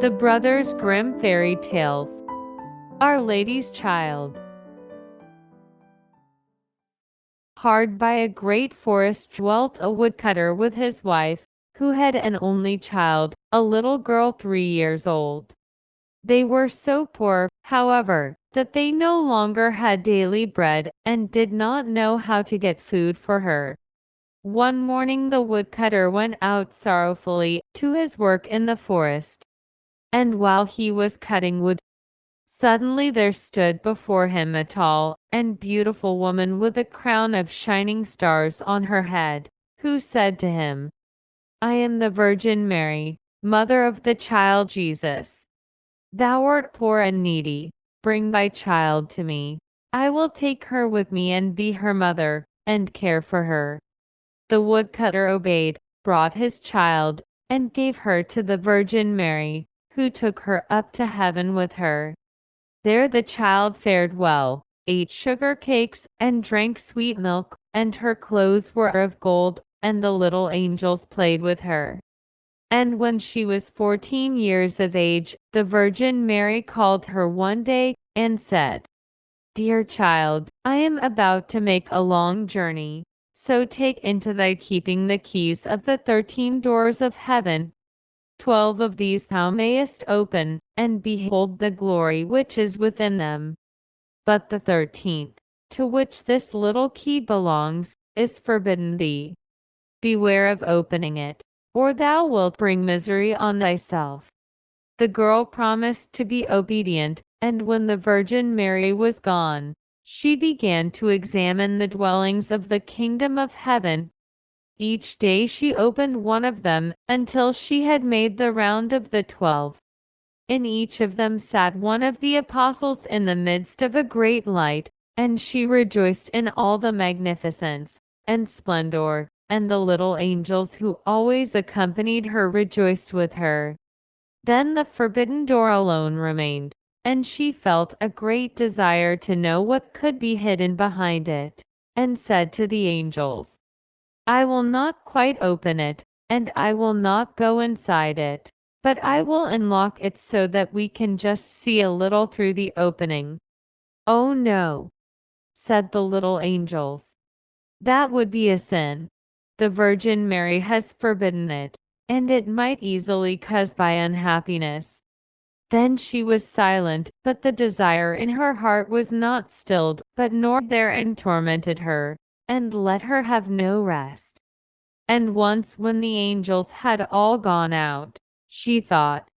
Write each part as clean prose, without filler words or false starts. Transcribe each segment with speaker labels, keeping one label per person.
Speaker 1: The Brothers Grimm Fairy Tales. Our Lady's Child. Hard by a great forest dwelt a woodcutter with his wife, who had an only child, a little girl 3 years old. They were so poor, however, that they no longer had daily bread, and did not know how to get food for her. One morning the woodcutter went out sorrowfully to his work in the forest. And while he was cutting wood, suddenly there stood before him a tall and beautiful woman with a crown of shining stars on her head, who said to him, "I am the Virgin Mary, mother of the child Jesus. Thou art poor and needy. Bring thy child to me. I will take her with me and be her mother, and care for her." The woodcutter obeyed, brought his child, and gave her to the Virgin Mary, who took her up to heaven with her. There the child fared well, ate sugar cakes, and drank sweet milk, and her clothes were of gold, and the little angels played with her. And when she was 14 years of age, the Virgin Mary called her one day, and said, "Dear child, I am about to make a long journey, so take into thy keeping the keys of the 13 doors of heaven. 12 of these thou mayest open, and behold the glory which is within them. But the 13th, to which this little key belongs, is forbidden thee. Beware of opening it, or thou wilt bring misery on thyself." The girl promised to be obedient, and when the Virgin Mary was gone, she began to examine the dwellings of the kingdom of heaven. Each day she opened one of them, until she had made the round of the 12. In each of them sat one of the apostles in the midst of a great light, and she rejoiced in all the magnificence and splendor, and the little angels who always accompanied her rejoiced with her. Then the forbidden door alone remained, and she felt a great desire to know what could be hidden behind it, and said to the angels, "I will not quite open it, and I will not go inside it, but I will unlock it so that we can just see a little through the opening." "Oh no," said the little angels. "That would be a sin. The Virgin Mary has forbidden it, and it might easily cause by unhappiness." Then she was silent, but the desire in her heart was not stilled, but nor therein tormented her, and let her have no rest. And once when the angels had all gone out, she thought,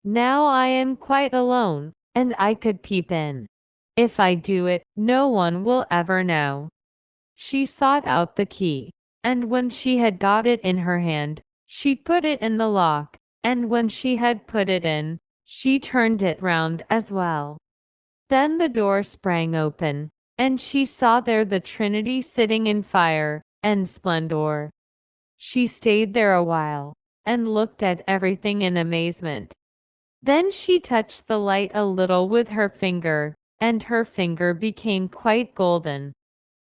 Speaker 1: "Now I am quite alone, and I could peep in. If I do it, no one will ever know." She sought out the key, and when she had got it in her hand, she put it in the lock, and when she had put it in, she turned it round as well. Then the door sprang open, and she saw there the Trinity sitting in fire and splendor. She stayed there a while, and looked at everything in amazement. Then she touched the light a little with her finger, and her finger became quite golden.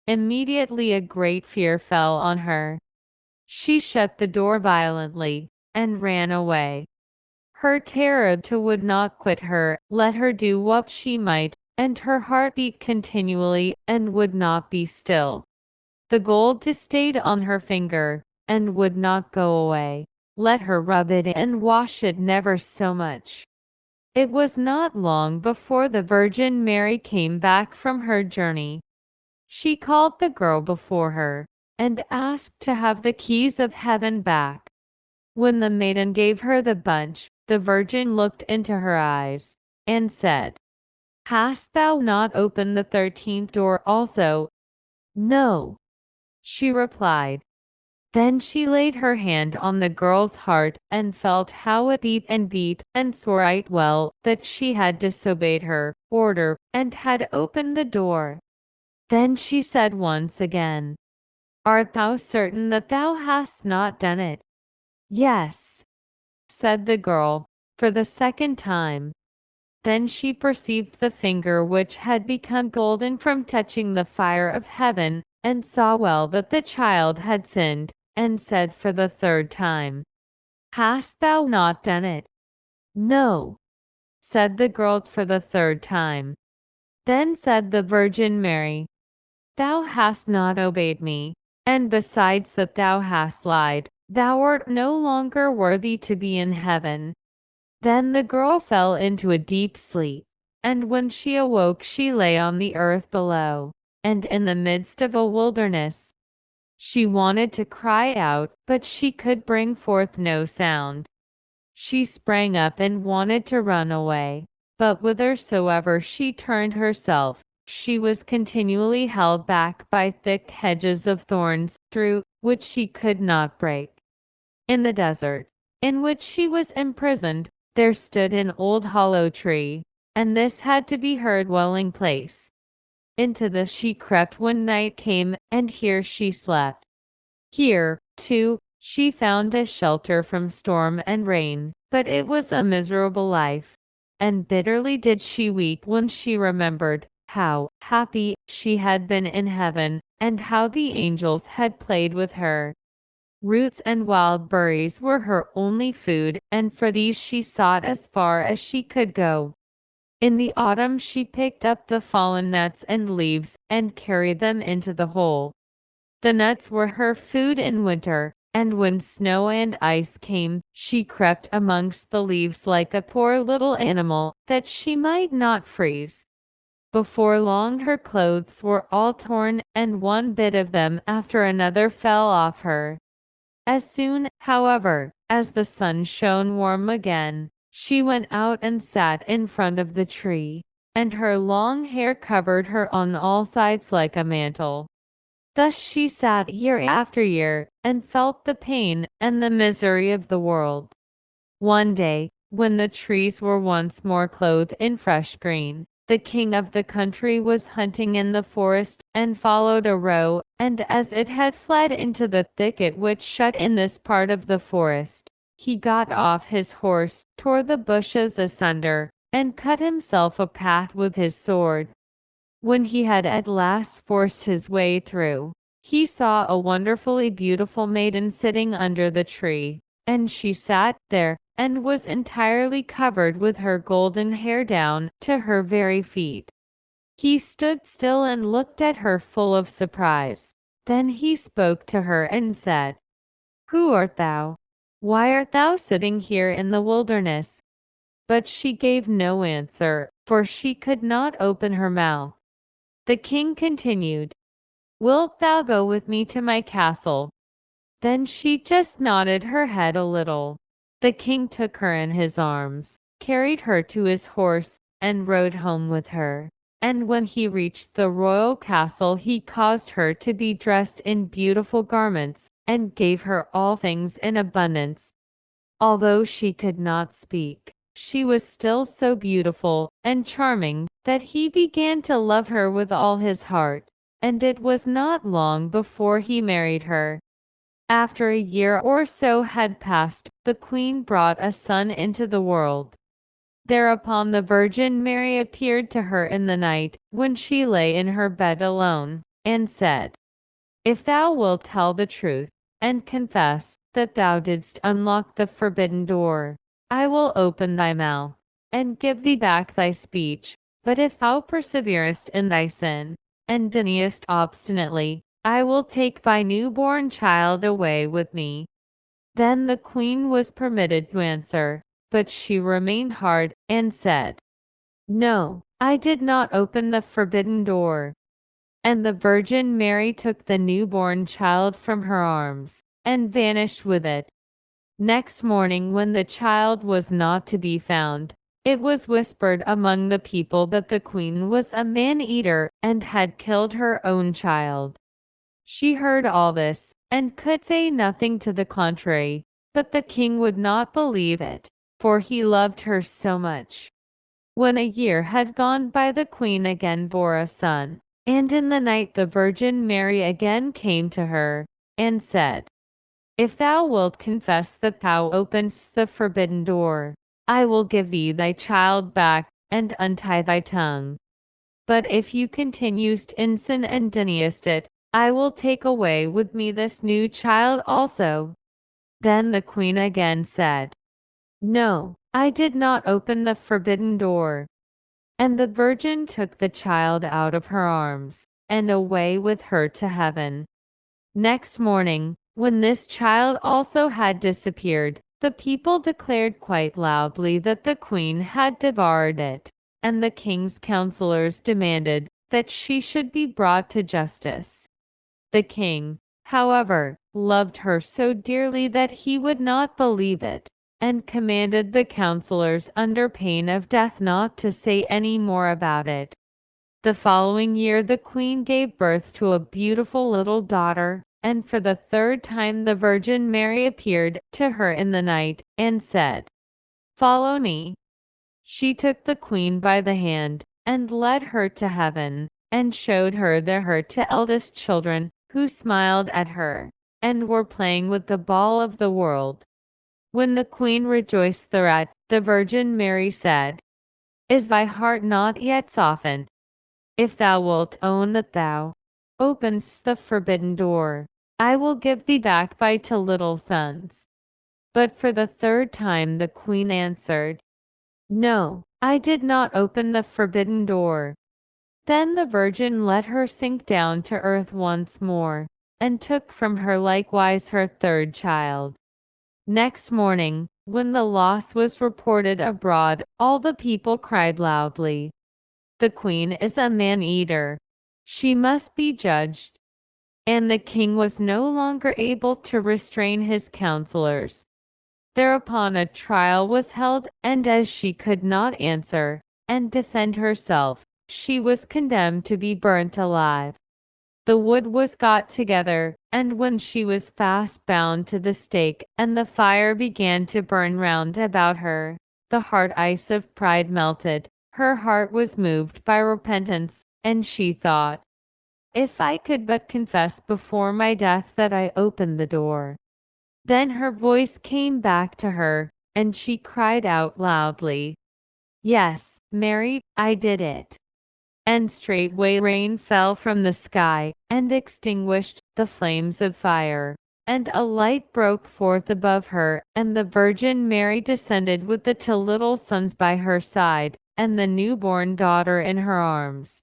Speaker 1: Immediately a great fear fell on her. She shut the door violently, and ran away. Her terror would not quit her, let her do what she might, and her heart beat continually, and would not be still. The gold stayed on her finger, and would not go away, let her rub it and wash it never so much. It was not long before the Virgin Mary came back from her journey. She called the girl before her, and asked to have the keys of heaven back. When the maiden gave her the bunch, the Virgin looked into her eyes, and said, "Hast thou not opened the 13th door also?" "No," she replied. Then she laid her hand on the girl's heart, and felt how it beat, and swore right well that she had disobeyed her order, and had opened the door. Then she said once again, "Art thou certain that thou hast not done it?" "Yes," said the girl, for the second time. Then she perceived the finger which had become golden from touching the fire of heaven, and saw well that the child had sinned, and said for the third time, "Hast thou not done it?" "No," said the girl for the third time. Then said the Virgin Mary, "Thou hast not obeyed me, and besides that thou hast lied, thou art no longer worthy to be in heaven." Then the girl fell into a deep sleep, and when she awoke she lay on the earth below, and in the midst of a wilderness. She wanted to cry out, but she could bring forth no sound. She sprang up and wanted to run away, but whithersoever she turned herself, she was continually held back by thick hedges of thorns, through which she could not break. In the desert, in which she was imprisoned, there stood an old hollow tree, and this had to be her dwelling place. Into this she crept when night came, and here she slept. Here, too, she found a shelter from storm and rain, but it was a miserable life, and bitterly did she weep when she remembered how happy she had been in heaven, and how the angels had played with her. Roots and wild berries were her only food, and for these she sought as far as she could go. In the autumn she picked up the fallen nuts and leaves, and carried them into the hole. The nuts were her food in winter, and when snow and ice came, she crept amongst the leaves like a poor little animal, that she might not freeze. Before long her clothes were all torn, and one bit of them after another fell off her. As soon, however, as the sun shone warm again, she went out and sat in front of the tree, and her long hair covered her on all sides like a mantle. Thus she sat year after year, and felt the pain and the misery of the world. One day, when the trees were once more clothed in fresh green, the king of the country was hunting in the forest, and followed a roe, and as it had fled into the thicket which shut in this part of the forest, he got off his horse, tore the bushes asunder, and cut himself a path with his sword. When he had at last forced his way through, he saw a wonderfully beautiful maiden sitting under the tree, and she sat there, and was entirely covered with her golden hair down to her very feet. He stood still and looked at her full of surprise. Then he spoke to her and said, "Who art thou? Why art thou sitting here in the wilderness?" But she gave no answer, for she could not open her mouth. The king continued, "Wilt thou go with me to my castle?" Then she just nodded her head a little. The king took her in his arms, carried her to his horse, and rode home with her. And when he reached the royal castle, he caused her to be dressed in beautiful garments, and gave her all things in abundance. Although she could not speak, she was still so beautiful and charming that he began to love her with all his heart, and it was not long before he married her. After a year or so had passed, the queen brought a son into the world. Thereupon the Virgin Mary appeared to her in the night, when she lay in her bed alone, and said, "If thou wilt tell the truth, and confess that thou didst unlock the forbidden door, I will open thy mouth, and give thee back thy speech. But if thou perseverest in thy sin, and deniest obstinately, I will take thy newborn child away with me." Then the queen was permitted to answer, but she remained hard, and said, "No, I did not open the forbidden door." And the Virgin Mary took the newborn child from her arms, and vanished with it. Next morning, when the child was not to be found, it was whispered among the people that the queen was a man-eater, and had killed her own child. She heard all this, and could say nothing to the contrary, but the king would not believe it, for he loved her so much. When a year had gone by, the queen again bore a son, and in the night the Virgin Mary again came to her, and said, "If thou wilt confess that thou openedst the forbidden door, I will give thee thy child back, and untie thy tongue. But if you continuest in sin and deniest it, I will take away with me this new child also." Then the queen again said, "No, I did not open the forbidden door. And the virgin took the child out of her arms, and away with her to heaven. Next morning, when this child also had disappeared, the people declared quite loudly that the queen had devoured it, and the king's counselors demanded that she should be brought to justice. The king, however, loved her so dearly that he would not believe it, and commanded the counselors under pain of death not to say any more about it. The following year the queen gave birth to a beautiful little daughter, and for the third time the Virgin Mary appeared to her in the night, and said, "Follow me." She took the queen by the hand, and led her to heaven, and showed her her two eldest children, who smiled at her, and were playing with the ball of the world. When the queen rejoiced thereat, the Virgin Mary said, "Is thy heart not yet softened? If thou wilt own that thou openest the forbidden door, I will give thee back thy two little sons." But for the third time the queen answered, "No, I did not open the forbidden door." Then the Virgin let her sink down to earth once more, and took from her likewise her third child. Next morning, when the loss was reported abroad, all the people cried loudly, "The queen is a man-eater. She must be judged." And the king was no longer able to restrain his counselors. Thereupon a trial was held, and as she could not answer and defend herself, she was condemned to be burnt alive. The wood was got together, and when she was fast bound to the stake, and the fire began to burn round about her, the hard ice of pride melted, her heart was moved by repentance, and she thought, "If I could but confess before my death that I opened the door." Then her voice came back to her, and she cried out loudly, "Yes, Mary, I did it." And straightway rain fell from the sky, and extinguished the flames of fire, and a light broke forth above her, and the Virgin Mary descended with the two little sons by her side, and the newborn daughter in her arms.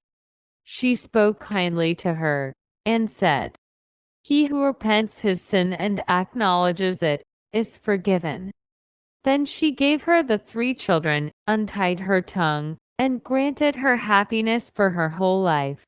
Speaker 1: She spoke kindly to her, and said, "He who repents his sin and acknowledges it, is forgiven." Then she gave her the three children, untied her tongue, and granted her happiness for her whole life.